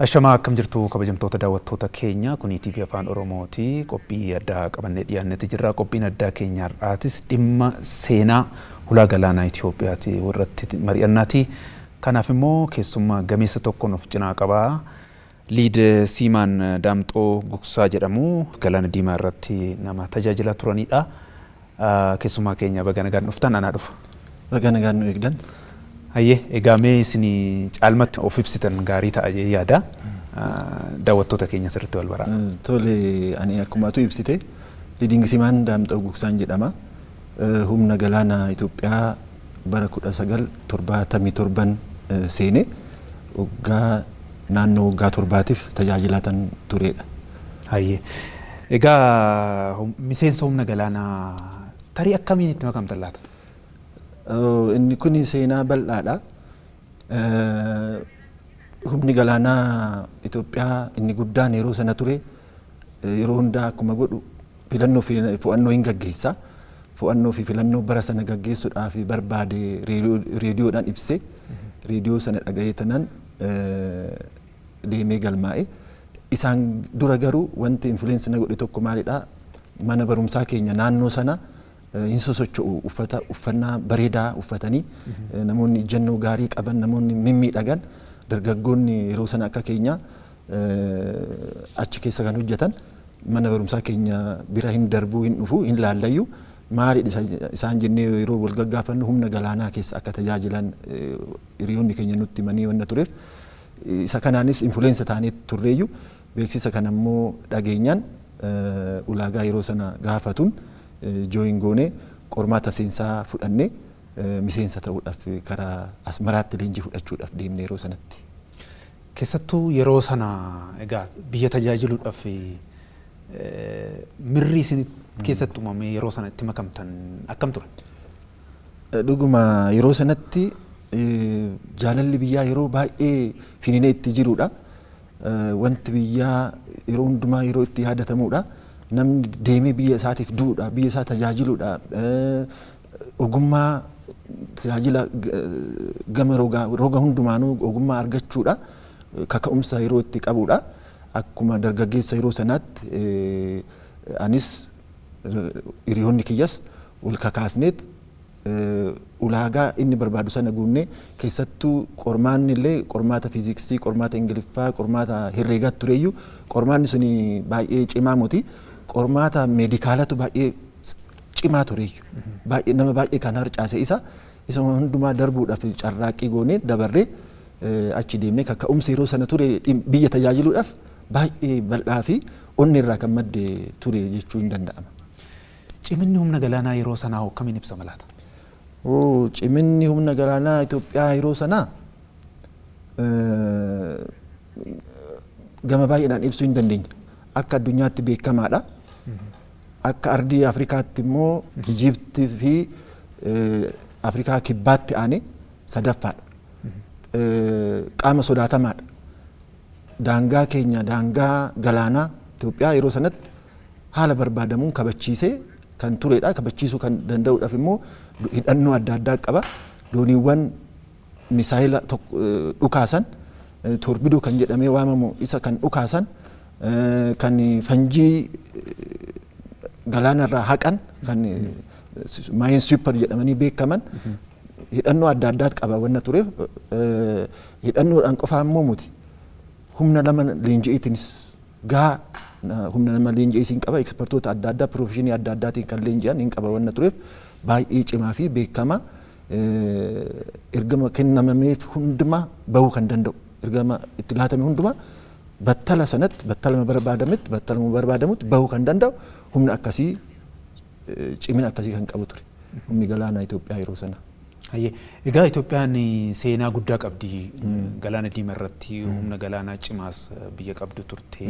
Ashamaa akkam jirtu kabajamtoota daawwattoota keenya kun TV Afaan Oromooti. Qophii addaa qabannee dhiyaannetti jirra. Qophiin addaa keenya har'aatis dhimma seenaa hulaa galaanaa Itoophiyaati irratti mari'annaati. Kanaaf immoo keessummaa gameessa tokko nuuf cinaa qabaa. Liid Siimaan Daamxoo Gugsaa jedhamu Galaana Diimaa irratti nama tajaajilaa turanidha. Keessummaa keenya baga nagaan dhuftan anaa dhufa. Baga nagaan nu eegdan. Hayyee egaa mee isin caalmatti of ibsitan gaarii ta'a jedhee yaada. Daawwattoota keenya sirriitti wal baraa. Tole ani akkumatu ibsite Liid Siimaan Daamxoo Gugsaan jedhama. Humna galaana Itoophiyaa bara 1977 seene naannoo waggaa 7tiif tajaajilatan turedha. Hayyee egaa miseensa humna galaanaa tarii akkamiin itti makamtan laata? Inni kun seenaa bal'aadha. Humni galaanaa Itoophiyaa inni guddaan yeroo sana ture yeroo hundaa akkuma godhu filannoo fi fo'annoo hin gaggeessa. Fo'annoo fi filannoo bara sana gaggeessuudhaaf barbaade reediyoodhaan ibse. Reediyoo sana dhaga'ee tanan deemee galmaa'e. Isaan dura garuu wanti influensi na godhe tokko maalidha? Mana barumsaa keenya naannoo sana hin sosocho'u uffannaa bareedaa uffatanii namoonni ijannoo gaarii qaban namoonni mimmiidhagan dargaggoonni yeroo sana akka keenya achi keessa kan hojjetan mana barumsaa keenya bira hin darbuu hin dhufuu hin laallayyu maalidha isaan jennee yeroo wal gaggaafannu humna galaanaa keessa akka tajaajilan hiriyoonni keenya nutti himanii wanna tureef isa kanaanis influensa taanee turreeyyu beeksisa kan ammoo dhageenyaan ulaagaa yeroo sana gaafatuun jooyin goonee qormaata seensaa fudhannee miseensa ta'uudhaaf karaa Asmaraatti leenjii fudhachuudhaaf deemne yeroo sanatti. Keessattuu yeroo sana egaa biyya tajaajiluudhaaf mirri isin keessatti uumame yeroo sana itti makamtan akkam ture? Dhuguma yeroo sanatti jaalalli biyyaa yeroo baay'ee fininee itti jirudha. Wanti biyyaa yeroo hundumaa yeroo itti yaadatamudha. Namni deemee biyya isaatiif duudha, biyya isaa tajaajiluudha. Ogummaa tajaajila gama roga hundumaanuu ogummaa argachuudha. Kaka'umsa yeroo itti qabudha. Akkuma dargaggeessa yeroo sanaatti anis hiriyoonni kiyyas wal kakaasneet ulaagaa inni barbaadu sana guunnee keessattuu qormaanni illee qormaata fiiziksii, qormaata ingiliffaa, qormaata herreegaatti tureeyyu qormaanni suni baay'ee cimaa miti. Qormaata meedikaalatu baay'ee cimaa tureeyyu. Baay'ee nama baay'ee kan harcaase isa hundumaa darbuudhaaf carraaqqii goonee dabarree achi deemnee kaka'umsi yeroo sana ture biyya tajaajiluudhaaf baay'ee bal'aa fi onni irraa kan madde ture jechuu hin danda'ama. Ciminni humna galaanaa yeroo sanaa akkamiin ibsama laata? Ciminni humna galaanaa Itoophiyaa yeroo sanaa gama baay'eedhaan ibsuu hin dandeenya. Akka addunyaatti beekamaadha. Akka ardii Afrikaatti immoo Ijiptii fi Afrikaa kibbaatti aanee sadaffaadha. Qaama sodaatamaadha. Daangaa keenya daangaa galaanaa Itoophiyaa yeroo sanatti haala barbaadamuun kabachiisee kan turedha. Kabachiisuu kan danda'uudhaaf immoo hidhannoo adda addaa qaba. Dooniiwwan misaayila dhukaasan torbidoo kan jedhamee waamamu isa kan dhukaasan kan fanjii galaanarraa haqan kan maayin super jedhamanii beekaman hidhannoo adda addaat qaba wanna tureef hidhannoodhaan qofaa immoo muti humna lama leenji'itiinis humna lama leenji'isiin qaba ekspertoota adda addaa pirofeshinii adda addaatiin kan leenji'an hin qaba wanna tureef baay'ee cimaa fi beekama ergama kennamameef hundumaa bahuu kan danda'u ergama itti laatame hundumaa battala sanatti battalama barbaadamutti bahuu kan danda'u humna akkasii cimina akkasii kan qabu ture humni galaanaa Itoophiyaa yeroo sana. Egaa Itoophiyaan seenaa guddaa qabdi galaana diimaa irratti humna galaanaa cimaas biyya qabdu turte.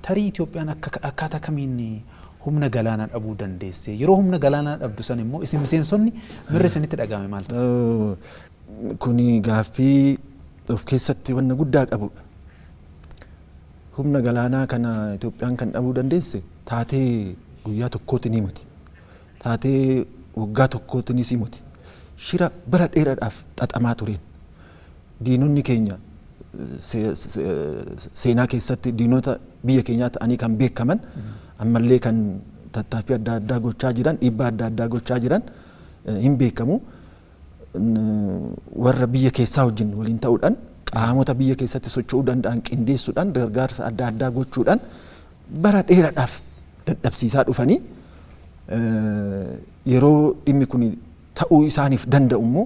Tarii Itoophiyaan akkaataa kamiin humna galaanaa dhabuu dandeesse? Yeroo humna galaanaa dhabdu san immoo isin miseensonni mirri isinitti dhagahame maal ta'e? Kuni gaaffii of keessatti wanna guddaa qabudha. Humna galaanaa kana Itoophiyaan kan dhabuu dandeesse taatee guyyaa tokkootti ni miti. Taatee waggaa tokkootti ni miti. Shira bara dheeraadhaaf xaxamaa tureen. Diinonni keenya seenaa keessatti diinota biyya keenyaa ta'anii kan beekaman ammallee kan tattaaffii adda addaa gochaa jiran dhiibbaa adda addaa gochaa jiran hin beekamu. Warra biyya keessaa wajjin waliin ta'uudhaan qaamota biyya keessatti socho'uu danda'an qindeessuudhaan gargaarsa adda addaa gochuudhaan bara dheeraadhaaf dadhabsiisaa dhufanii yeroo dhimmi kun ta'uu isaaniif danda'u immoo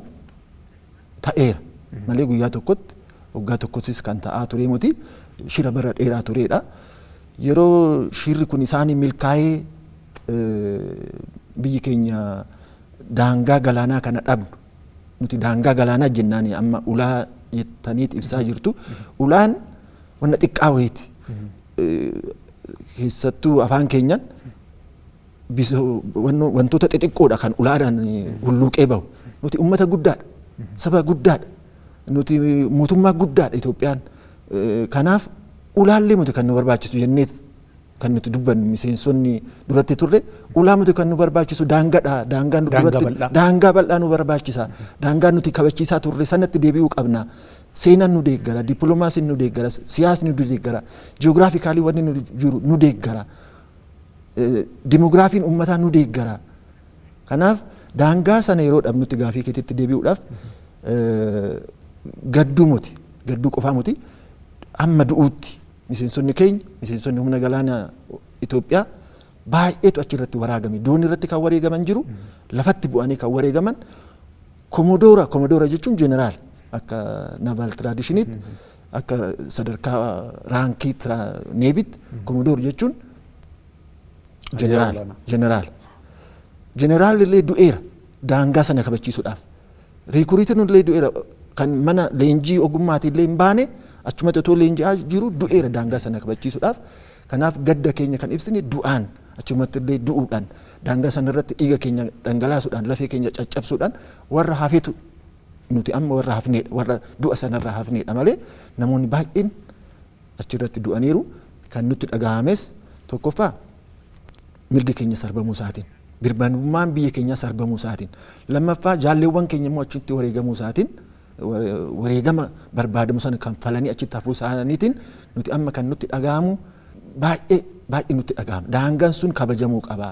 ta'eera malee guyyaa tokkotti waggaa tokkottis kan ta'aa ture miti shira bara dheeraa turedha. Yeroo shirri kun isaanii milkaa'ee biyyi keenya daangaa galaanaa kana dhabnu nuti daangaa galaanaa jennaan amma ulaa jettaniit ibsaa jirtu ulaan wanna xiqqaa wayiiti keessattuu afaan keenyan wantoota xixiqqoodha kan ulaadhaan hulluuqee bahu nuti ummata guddaadha saba guddaadha nuti mootummaa guddaadha Itoophiyaan kanaaf ulaallee nuti kan nu barbaachisu jenneet kan nuti dubbannu miseensonni duratti turre ulaa nuti kan nu barbaachisu daangaadha daangaa bal'aa nu barbaachisa daangaa nuti kabachiisaa turre sanatti deebi'uu qabna. Seenaan nu deeggara, dippiloomaasiin nu deeggara, siyaasni nu deeggara, ji'oogiraafikaalii wanni nu jiru nu deeggara, dimogiraafiin uummataa nu deeggara. Kanaaf daangaa sana yeroo dhabnutti gaafii keetitti deebi'uudhaaf gadduu miti gadduu qofaa miti amma du'uutti miseensonni keenya miseensonni humna galaanaa Itoophiyaa baay'eetu achirratti waraagame doonii irratti kan wareegaman jiru lafatti bu'anii kan wareegaman komodoora jechuun jeneraal akka naval tradishiniitti akka sadarkaa raankii neevitti komodoor jechuun jeneraal illee du'eera daangaa sana kabachiisuudhaaf riikuriitiin illee du'eera kan mana leenjii ogummaatii illee hin baane achumatti otoo leenji'aa jiru du'eera daangaa sana kabachiisuudhaaf. Kanaaf gadda keenya kan ibsine du'aan achumatti illee du'uudhaan daangaa sana irratti dhiiga keenya dhangalaasuudhaan lafee keenya caccabsuudhaan warra hafeetu nuti amma warra hafneedha warra du'a sanarraa hafneedha malee namoonni baay'een achirratti du'aniiru. Kan nutti dhagahames tokkoffaa mirgi keenya sarbamuu isaatiin birmadummaan biyya keenya sarbamuu isaatiin lammaffaa jaalleewwan keenya immoo achitti wareegamuu isaatiin wareegama barbaadamu sana kan falanii achitti hafuu isaaniitiin nuti amma kan nutti dhagahamu baay'ee nutti dhagahama. Daangaan sun kabajamuu qaba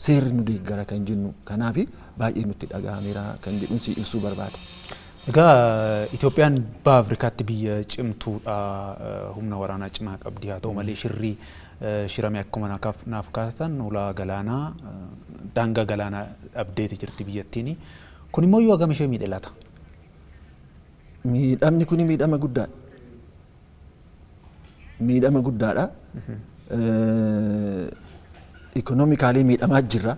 seerri nu deeggara kan jennu kanaafi baay'ee nutti dhagahameera kan jedhuun si ibsuu barbaada. Egaa Itoophiyaan baha Afrikaatti biyya cimtuudha humna waraanaa cimaa qabdi haa ta'u malee shirri shirame akkuma naaf kaasan ulaa galaanaa daangaa galaanaa dhabdeeti jirti biyyattiin kun immoo yoo hagam ishee miidhe laata? Miidhamni kun miidhama guddaadha. Miidhama guddaadha. Ikonoomikaalii miidhamaa jirra.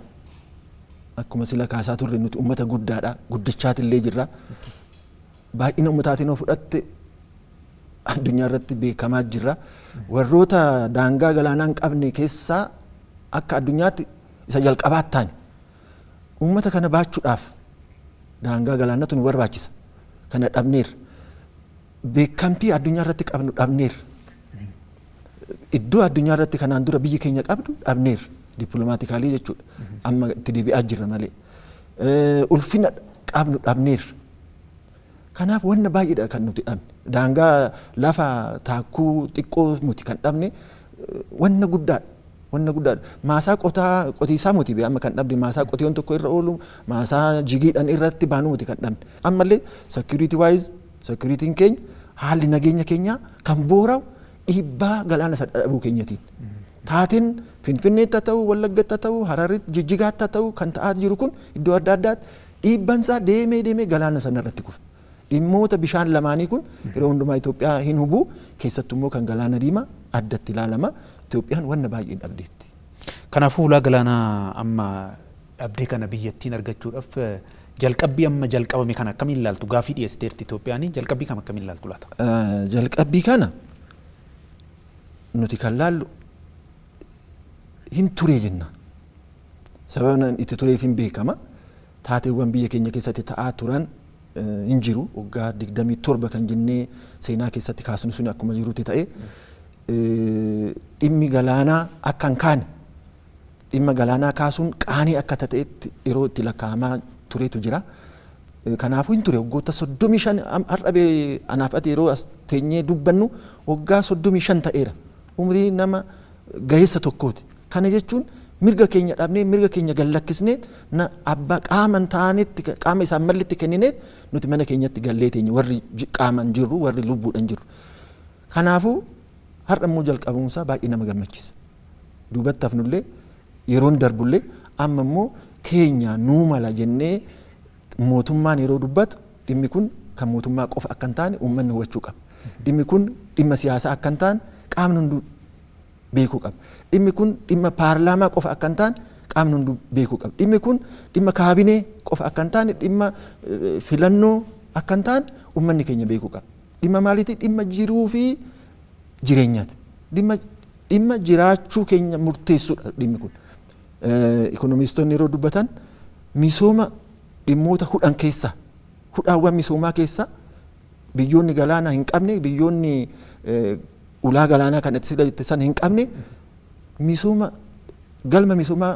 Akkuma sila kaasaa turre nuti uummata guddaadha. Guddachaatillee jirra. Baay'ina uummataatiin of fudhatte addunyaa irratti beekamaa jirra. Warroota daangaa galaanaa hin qabne keessaa akka addunyaatti isa jalqabaatti taane uummata kana baachuudhaaf daangaa galaanatu nu barbaachisa. Kana dhabneerra. Beekamtii addunyaa irratti qabnu dhabneerra. Iddoo addunyaa irratti kanaan dura biyyi keenya qabdu dhabneerra. Dippiloomaatiikaalii jechuudha. Amma itti deebi'aa jirra malee. Ulfina qabnu dhabneerra. Kanaaf wanna baay'eedha kan nuti dhabne. Daangaa lafa taakkuu xiqqoo nuti kan dhabne wanna guddaadha. Wanna guddaadha. Maasaa qotiisaa muti amma kan dhabne maasaa qotiyoon tokko irra oolu maasaa jigiidhaan irratti baanu muti kan dhabne. Ammallee security wise security'n keenya haalli nageenya keenyaa kan boora'u dhiibbaa galaana isa dhabuu keenyatiin. Taateen Finfinneetti haa ta'u Wallaggaatti haa ta'u Hararitti Jijjigaatti haa ta'u kan ta'aa jiru kun iddoo adda addaatti dhiibbansaa deemee galaana sana irratti kufa. Dhimmoota bishaan lamaanii kun yeroo hundumaa Itoophiyaa hin hubu keessattuu immoo kan galaana diimaa addatti ilaalama. Itoophiyaan wanna baay'ee dhabdeetti. Kanaafuu ulaa galaanaa amma dhabdee kana biyyattiin argachuudhaaf jalqabbii amma jalqabame kana akkamiin ilaaltu gaafii dhiyeessiteerti Itoophiyaan jalqabbii kam akkamiin ilaaltu laata? Jalqabbii kana nuti kan laallu hin turee jenna. Sababni itti tureef hin beekama. Taateewwan biyya keenya keessatti ta'aa turan hin jiru. Waggaa 27 kan jennee seenaa keessatti kaasnu sun akkuma jirutti ta'e dhimmi galaanaa akka hin kaane dhimma galaanaa kaasuun qaanii akka ta'etti yeroo itti lakkaa'amaa turetu jira. Kanaafuu hin ture waggoota 35 har'a anaaf ati yeroo as teenyee dubbannu waggaa 35 ta'eera. Umrii nama gaheessa tokkooti. Kana jechuun mirga keenya dhabnee mirga keenya gallakkisnee abbaa qaaman taanetti qaama isaan mallitti kenninee nuti mana keenyatti gallee teenya warri qaaman jirru warri lubbuudhaan jirru. Kanaafuu har'a immoo jalqabuunsaa baay'ee nama gammachiisa. Duubatti hafnullee yeroon darbullee amma immoo keenya nuu mala jennee mootummaan yeroo dubbatu dhimmi kun kan mootummaa qofa akka hin taane uummanni hubachuu qaba. Dhimmi kun dhimma siyaasaa akka hin taane qaamni hunduu beekuu qaba. Dhimmi kun dhimma paarlaamaa qofa akka hin taane qaamni hunduu beekuu qaba. Dhimmi kun dhimma kaabinee qofa akka hin taane dhimma filannoo akka hin taane uummanni keenya beekuu qaba. Dhimma maaliiti? Dhimma jiruu fi jireenyaati. Dhimma jiraachuu keenya murteessuudha dhimmi kun. Ikoonomistoonni yeroo dubbatan misooma dhimmoota hudhan keessa hudhaawwan misoomaa keessa biyyoonni galaanaa hin qabne biyyoonni ulaa galaanaa kan itti san hin qabne misooma galma misoomaa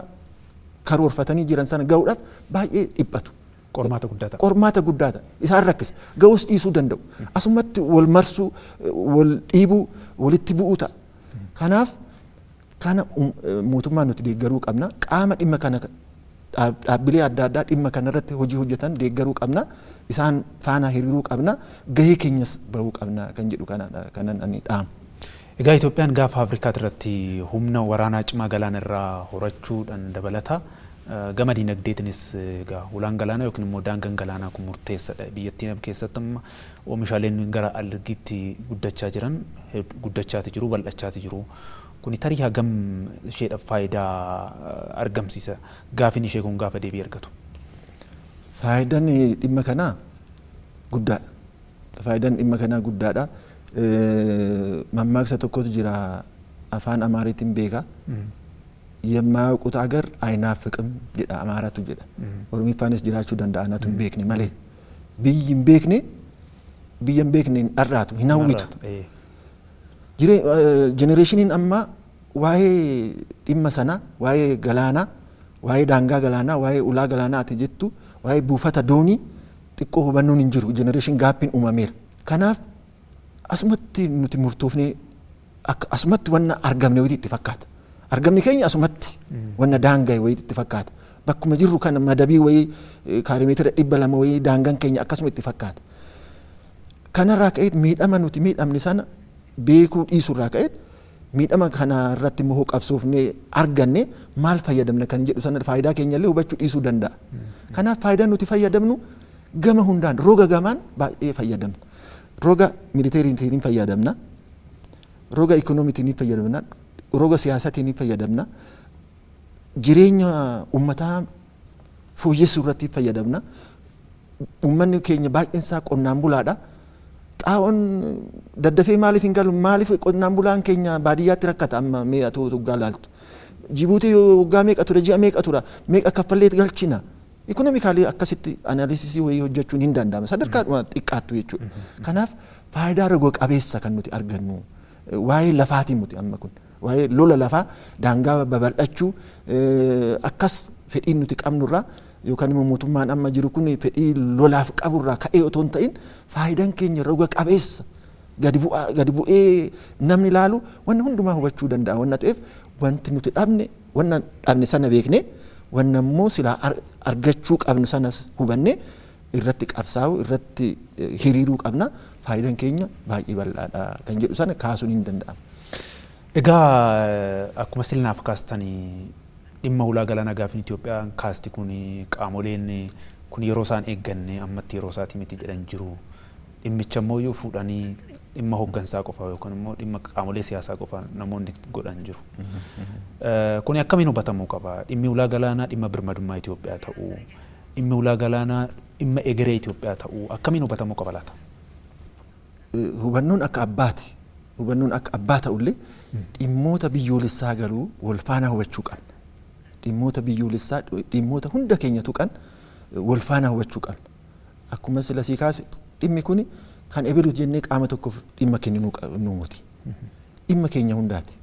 karoorfatanii jiran sana ga'uudhaaf baay'ee dhiphatu. Qormaata guddaata. Isaan rakkisa. Ga'uus dhiisuu danda'u. Asumatti wal marsuu, wal dhiibuu, walitti bu'uu ta'a. Kanaaf kana mootummaan nuti deeggaruu qabna. Qaama dhimma kana dhaabbilee adda addaa dhimma kanarratti hojii hojjetan deeggaruu qabna. Isaan faana hiriiruu qabna. Gahee keenyas bahuu qabna kan jedhu kanan ani dhaamu. Egaa Itoophiyaan gaafa Afrikaatti irratti humna waraanaa cimaa galaana irraa horachuudhaan dabalata. Gama dinagdeetinis egaa ulaan galaanaa yookiin immoo daangaan galaanaa kun murteessaadha. Biyyattiin keessatti amma oomishaaleen gara algiitti guddachaa jiran guddachaati jiru, bal'achaati jiru. Kuni tarii hagam isheedhaaf faayidaa argamsiisa? Gaafin ishee kun gaafa deebii argatu. Faayidaan dhimma kanaa guddaadha. Faayidaan dhimma kanaa guddaadha. Mammaaksa tokkotu jira afaan Amaariitiin beeka. የማያውቁት ሀገር አይናፍቅም jedha Amaaratu jedha. Oromiffaanis jiraachuu danda'a anatu hin beekne malee. Biyyi hin beekne hin dharraatu hin hawwitu. Jenereeshiniin amma waa'ee dhimma sana waa'ee galaanaa waa'ee daangaa galaanaa waa'ee ulaa galaanaa ati jettu waa'ee buufata doonii xiqqoo hubannoon hin jiru. Jenereeshin gaappiin uumameera. Kanaaf asumatti nuti murtoofnee asumatti wanna argamne wayitii itti fakkaata. Argamni keenya asumatti wanna daangaa wayitii itti fakkaata. Bakkuma jirru kana madabii wayii kaarimeetira 200 wayii daangaan keenya akkasuma itti fakkaata. Kanarraa ka'eet miidhama nuti miidhamni sana beekuu dhiisurraa ka'eet miidhama kana irratti immoo qabsoofnee arganne maal fayyadamna kan jedhu sana faayidaa keenya illee hubachuu dhiisuu danda'a. Kanaaf faayidaan nuti fayyadamnu gama hundaan roga gamaan baay'ee fayyadamna. Roga militeeriitiin fayyadamna. Roga ikoonomiitiin fayyadamna. Roga siyaasatiin fayyadamna. Jireenya uummataa fooyyessuu irratti fayyadamna. Uummanni keenya baay'een isaa qonnaan bulaadha. Xaa'oon daddafee maaliif hin galu? Maaliif qonnaan bulaan keenya baadiyyaatti rakkata amma mee atoo waggaa laaltu? Jibuutii waggaa meeqa ture? Ji'a meeqa tura? Meeqa kaffallee galchina? Ikonomikaalii akkasitti anaalisisii wayii hojjechuun hin danda'ama. Sadarkaadhuma xiqqaattu jechuudha. Kanaaf faayidaa roga qabeessa kan nuti argannu waa'ee lafaatiin nuti amma kun waa'ee lola lafaa daangaa babal'achuu akkas fedhiin nuti qabnurraa yookaan immoo mootummaan amma jiru kun fedhii lolaaf qaburraa ka'ee otoo hin ta'in faayidaan keenya roga qabeessa gadi bu'ee namni ilaalu wanna hundumaa hubachuu danda'a wanna ta'eef wanti nuti dhabne sana beekne wanna immoo silaa argachuu qabnu sanas hubanne irratti qabsaa'u irratti hiriiruu qabna faayidaan keenya baay'ee bal'aadha kan jedhu sana kaasuun hin danda'amu. Egaa akkuma silnaaf kaastanii dhimma ulaa galaanaa gaafin Itoophiyaan kaasti kun qaamoleen kun yeroo isaan eegganne ammatti yeroo isaatii miti jedhan jiru. Dhimmicha immoo yoo fuudhanii dhimma hooggansaa qofa yookaan immoo dhimma qaamolee siyaasaa qofa namoonni godhan jiru. Kun akkamiin hubatamuu qaba? Dhimmi ulaa galaanaa dhimma birmadummaa Itoophiyaa ta'uu, dhimmi ulaa galaanaa dhimma egeree Itoophiyaa ta'uu akkamiin hubatamuu qaba laata? Hubannoon akka abbaati. Hubannoon akka abbaa ta'ullee dhimmoota biyyoolessaa garuu wal faana hubachuu qabna. Dhimmoota biyyoolessaa dhimmoota hunda keenya tuqan wal faana hubachuu qabna. Akkuma sila sii kaase dhimmi kun kan ebeluut jennee qaama tokkoof dhimma kenninuu qabnu miti. Dhimma keenya hundaati.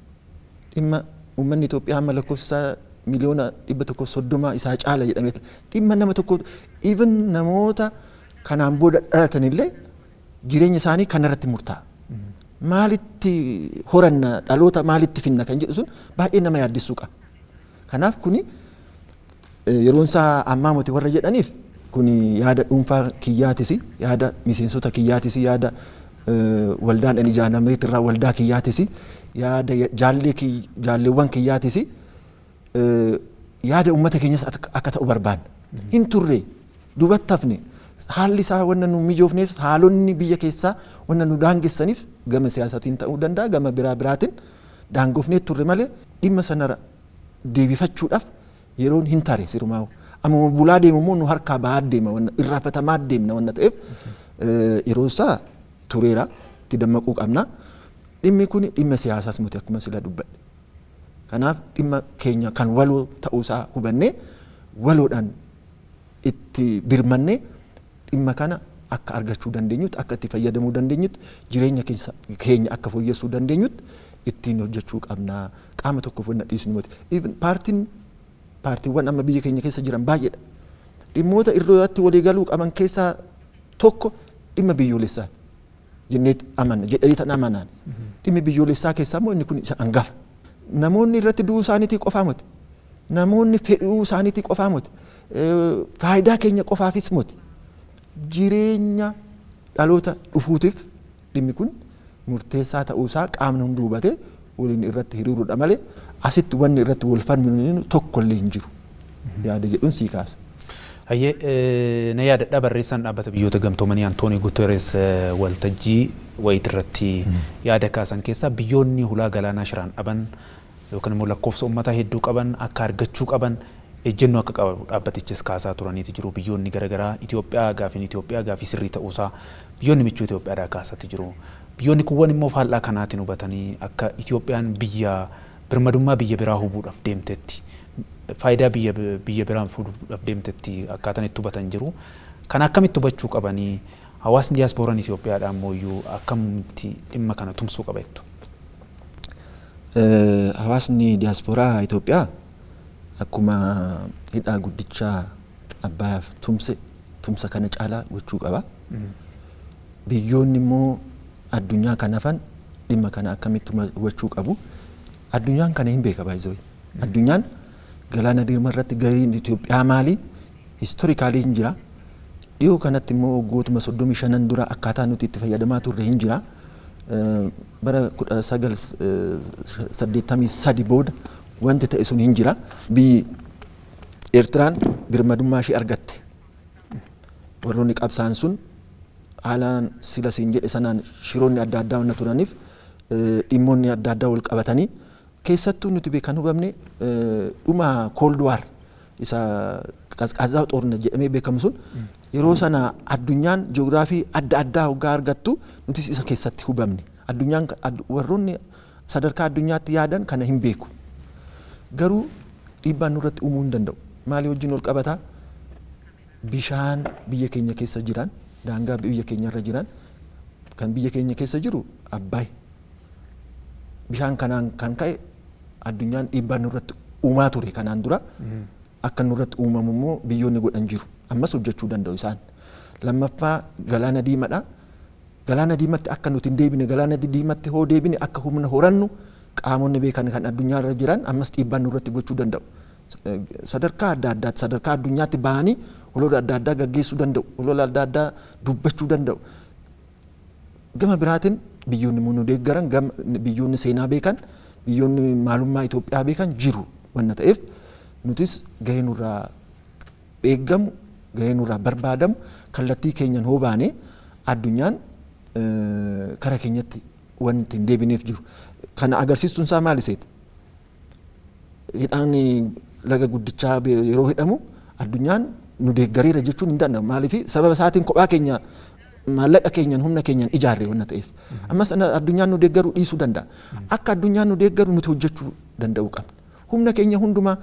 Dhimma uummanni Itoophiyaa amma lakkoofsa miliyoona 130 isaa caala jedhamee dhimma nama tokko even namoota kanaan booda dhalatanillee jireenya isaanii kanarratti murtaa'a. Maalitti horanna dhaloota maalitti finna kan jedhu sun baay'ee nama yaaddessuu qaba. Kanaaf kuni yeroon isaa ammaa miti warra jedhaniif kuni yaada dhuunfaa kiyyaatis, yaada miseensota kiyyaatis, yaada waldaan ani ijaarameet irraa waldaa kiyyaatis, yaada jaalleewwan kiyyaatis, yaada uummata keenyas akka ta'u barbaanna. Hin turre duubatti hafne haalli isaa wanna nu mijoofneef haalonni biyya keessaa wanna nu daangessaniif gama siyaasatiin ta'uu danda'a, gama biraatiin daangoofnee turre malee dhimma sanarra deebifachuudhaaf yeroon hin taane sirumaa. Amma bulaa deemu immoo nu harkaa ba'aa deema, irraafatamaa deemna wanna ta'eef yeroo isaa tureera itti dammaquu qabna. Dhimmi kun dhimma siyaasaas miti akkuma sila dubbadhe. Kanaaf dhimma keenya kan waloo ta'uusaa hubannee waloodhaan itti birmannee dhimma kana akka argachuu dandeenyutti, akka itti fayyadamuu dandeenyutti, jireenya keenya akka fooyyessuu dandeenyutti ittiin hojjechuu qabna. Qaama tokkoof wanna dhiisnu miti. Paartiiwwan amma biyya keenya keessa jiran baay'eedha. Dhimmoota irratti walii galuu qaban keessaa tokko dhimma biyyoolessaati. Jedhanii tan amanaan. Dhimmi biyyoolessaa keessaa immoo inni kun isa hangafa. Namoonni irratti du'uu isaaniitii qofaa miti. Namoonni fedhuu isaaniitii qofaa miti. Faayidaa keenya qofaafis miti. Jireenya dhaloota dhufuutiif dhimmi kun murteessaa ta'uusaa qaamni hundi hubatee waliin irratti hiriiruudha malee asitti wanni irratti wal falminu tokkollee hin jiru. Yaada jedhuun sii kaasa. Hayyee na yaadadha barreessaan dhaabbata biyyoota gamtoomanii Antoonii Guuteres waltajjii wayit irratti yaada kaasan keessaa biyyoonni hulaa galaanaa shiraan dhaban yookaan immoo lakkoofsa uummataa hedduu qaban akka argachuu qaban ejjennoo akka qabu dhaabbatichis kaasaa turaniiti jiru. Biyyoonni garaagaraa Itoophiyaa gaafii sirrii ta'uusaa biyyoonni michuu Itoophiyaadhaa kaasatti jiru. Biyyoonni kuwwan immoo faallaa kanaatiin hubatanii akka Itoophiyaan birmadummaa biyya biraa hubuudhaaf deemtetti faayidaa biyya biraa fuudhuudhaaf deemtetti akkaataan itti hubatan jiru. Kan akkamitti hubachuu qabanii hawaasni diiyaasporaan Itoophiyaadhaa ammoo akkamitti dhimma kana tumsuu qaba jettu? Hawaasni diiyaasporaa Itoophiyaa akkuma hidhaa guddichaa Abbayyaaf tumsa kana caalaa gochuu qaba. Biyyoonni immoo addunyaa kana hafan dhimma kana akkamitti hubachuu qabu. Addunyaan kana hin beeka baay'ee. Addunyaan galaana diimaa irratti gaheen Itoophiyaa maali? Historikaalii hin jira. Dhiyoo kanatti immoo waggootuma 35 dura akkaataa nuti itti fayyadamaa turre hin jira. Bara 1983 booda wanti ta'e sun hin jira. Biyyi Eertiraan birmadummaa ishee argatte. Warroonni qabsaan sun haalaan sila siin jedhe sanaan shiroonni adda addaa wanna turaniif dhimmoonni adda addaa wal qabatanii keessattuu nuti beekan hubamne dhuma Cold War isa qasqaazaa xorna jedhamee beekamu sun yeroo sana addunyaan ji'oogiraafii adda addaa hoggaa argattu nutis isa keessatti hubamne. Addunyaan warroonni sadarkaa addunyaatti yaadan kana hin beeku. Garuu dhiibbaan nurratti uumuu hin danda'u. Maalii wajjin wal qabataa? Bishaan biyya keenya keessa jiran, daangaa biyya keenya irra jiran, kan biyya keenya keessa jiru Abbaay. Bishaan kanaan kan ka'e addunyaan dhiibbaan nurratti uumaa ture kanaan dura. Akka nurratti uumamu immoo biyyoonni godhan jiru. Ammas hojjechuu danda'u isaan. Lammaffaa galaana diimaadha. Galaana diimatti akka nuti hin deebine, galaana diimatti hoo deebine akka humna horannu qaamonni beekan kan addunyaa irra jiran ammas dhiibbaan nurratti gochuu danda'u. Sadarkaa adda addaatti sadarkaa addunyaatti bahanii olola adda addaa gaggeessuu danda'u. Olola adda addaa dubbachuu danda'u. Gama biraatiin biyyoonni nu deeggaran, biyyoonni seenaa beekan, biyyoonni maalummaa Itoophiyaa beekan jiru wanna ta'eef nutis gahee nurraa eeggamu, gahee nurraa barbaadamu kallattii keenyan hoo baane addunyaan kara keenyatti wanti hin deebineef jiru. Kana agarsiistuun isaa maal iseeti? Hidhaan laga guddichaa yeroo hidhamu addunyaan nu deeggariira jechuun hin danda'amu. Maaliif sababa isaatiin kophaa keenya maallaqa keenyan humna keenyan ijaarre wanna ta'eef. Ammas addunyaan nu deeggaruu dhiisuu danda'a. Akka addunyaan nu deeggaru nuti hojjechuu danda'uu qabna. Humna keenya hundumaa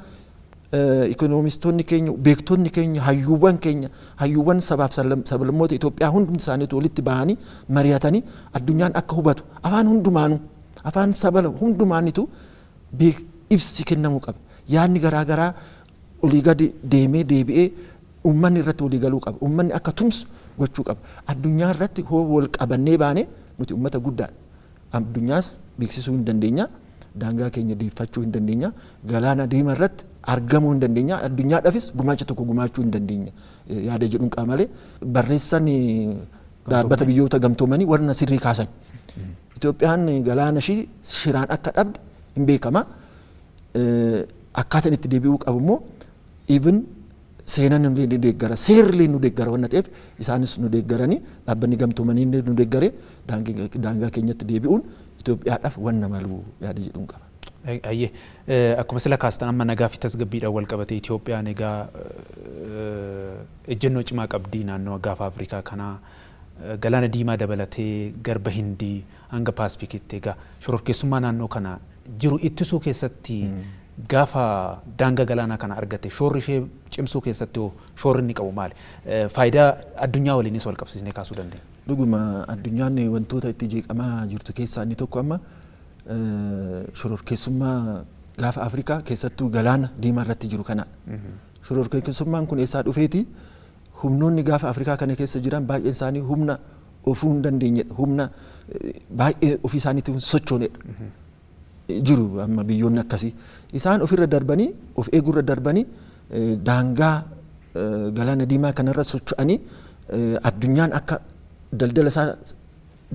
ikoonomistoonni keenya, beektonni keenya, hayyuuwwan sabaaf sablammoota Itoophiyaa hundi isaaniitu walitti bahanii mari'atanii addunyaan akka hubatu afaan hundumaanuu afaan sabala hundumaanitu ibsi kennamuu qaba. Yaadni garaagaraa olii gadi deemee deebi'ee uummanni irratti walii galuu qaba. Uummanni akka tumsu gochuu qaba. Addunyaa irratti hoo wal qabannee baane nuti uummata guddaadha. Addunyaas beeksisuu hin dandeenya. Daangaa keenya deeffachuu hin dandeenya. Galaana Diimaa irratti argamuu hin dandeenya. Addunyaadhaafis gumaacha tokko gumaachuu hin dandeenya. Yaada jedhuun qaamalee barreessan dhaabbata biyyoota gamtoomanii warra sirrii kaasan. Itoophiyaan galaana ishii shiraan akka dhabde hin beekama. Akkaataan itti deebi'uu qabu immoo even seenaan nu deeggara, seerri nu deeggara waan ta'eef isaanis nu deeggaranii dhaabbanni gamtoomanii nu deeggaree daangaa keenyatti deebi'uun Itoophiyaadhaaf waan malu yaada jedhuun qaba. Ayyee akkuma sila kaastan amma nagaa fi tasgabbiidhaan wal qabate Itoophiyaan egaa ejjennoo cimaa qabdi naannoo gaafa Afrikaa kanaa galaana diimaa dabalatee garba Hindii hanga Paasifikitti egaa shororkeessummaa naannoo kana jiru ittisuu keessatti gaafa daangaa galaanaa kana argate shoorri ishee cimsuu keessatti shoorri inni qabu maali? Faayidaa addunyaa waliinis wal qabsiisnee kaasuu dandeenya. Dhuguma addunyaan wantoota itti jeeqamaa jirtu keessaa inni tokko amma shororkeessummaa gaafa Afrikaa keessattuu galaana diimaa irratti jiru kana. Shororkeessummaan kun eessaa dhufeeti? Humnoonni gaafa Afrikaa kana keessa jiran baay'een isaanii humna ofuu hin dandeenyedha. Humna baay'ee ofii isaaniitiin sochoonedha. Jiru amma biyyoonni akkasii. Isaan ofirra darbanii, of eegurra darbanii daangaa galaana diimaa kanarra socho'anii addunyaan akka daldala isaa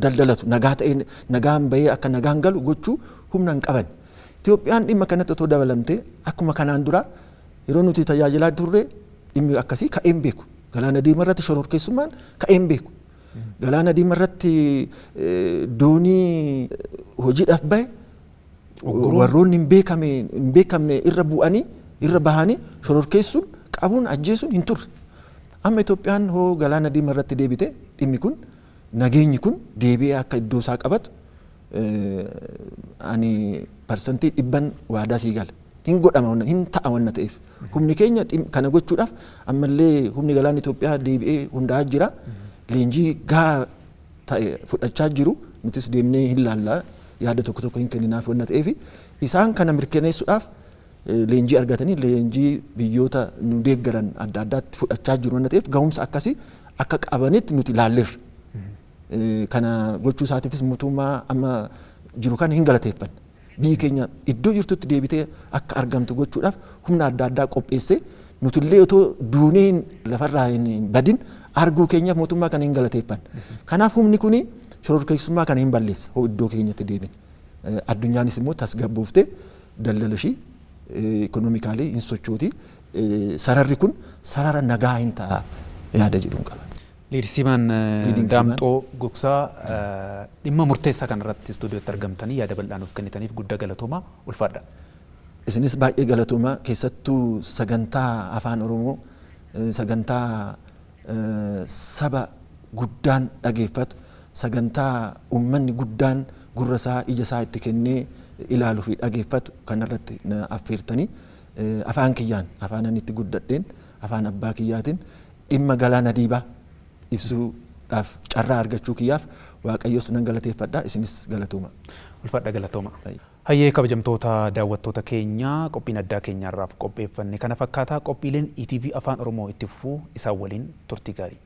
daldalatu nagaa ta'ee nagaan bahee akka nagaan galu gochuu humna hin qaban. Itoophiyaan dhimma kanatti otoo dabalamtee akkuma kanaan dura yeroo nuti tajaajilaa turre dhimmi akkasii ka'een beeku. Galaana diimaa irratti shororkeessummaan ka'een beeku. Galaana diimaa irratti doonii hojiidhaaf bahe warroonni hin beekamne irra bu'anii irra bahanii shororkeessuun qabuun ajjeesuun hin turre. Amma Itoophiyaan hoo galaana diimaa irratti deebite dhimmi kun nageenyi kun deebi'ee akka iddoo isaa qabatu ani parsantii 100 waadaa sii gala. Hin godhama hin ta'a waan ta'eef. Humni keenya kana gochuudhaaf ammallee humni galaana Itoophiyaa deebi'ee hundaa'aa jira. Leenjii gahaa ta'e fudhachaa jiru. Nutis deemnee hin laallaa yaada tokko tokko hin kenninaaf waan ta'eef isaan kana mirkaneessuudhaaf leenjii argatanii leenjii biyyoota nu deeggaran adda addaatti fudhachaa jiru waan ta'eef gahumsa akkasii akka qabanitti nuti laalleerra. Kana gochuu isaatiifis mootummaa amma jiru kana hin galateeffanne. Biyyi keenya iddoo jirtutti deebitee akka argamtu gochuudhaaf humna adda addaa qopheessee nutillee otoo duunee lafarraa hin badin arguu keenyaaf mootummaa kana hin galateeffanne. Kanaaf humni kuni shororkeessummaa kana hin balleessa hoo iddoo keenyatti deebine. Addunyaanis immoo tasgabbooftee daldala ishii ikonoomikaalii hin sochooti. Sararri kun sarara nagaa hin ta'a yaada jedhuun qaba. Liidisiimaan Daamxoo Gugsaa dhimma murteessaa kanarratti istuudiyootti argamtanii yaada bal'aa nuuf kennitaniif guddaa galatoomaa ulfaadha. Isinis baay'ee galatoomaa keessattuu sagantaa afaan Oromoo sagantaa saba guddaan dhageeffatu sagantaa uummanni guddaan gurra isaa ija isaa itti kennee ilaaluu fi dhageeffatu kanarratti na affeertanii afaan kiyyaan afaan ani itti guddadheen afaan abbaa kiyyaatiin dhimma galaana diibaa ibsuudhaaf carraa argachuu kiyyaaf Waaqayyoos nan galateeffadha isinis galatooma. Ulfaadha galatooma. Hayyee kabajamtoota daawwattoota keenya qophiin addaa keenyaarraaf qopheeffanne kana fakkaataa qophiileen ETV afaan Oromoo itti fufuu isaan waliin turtii gaarii.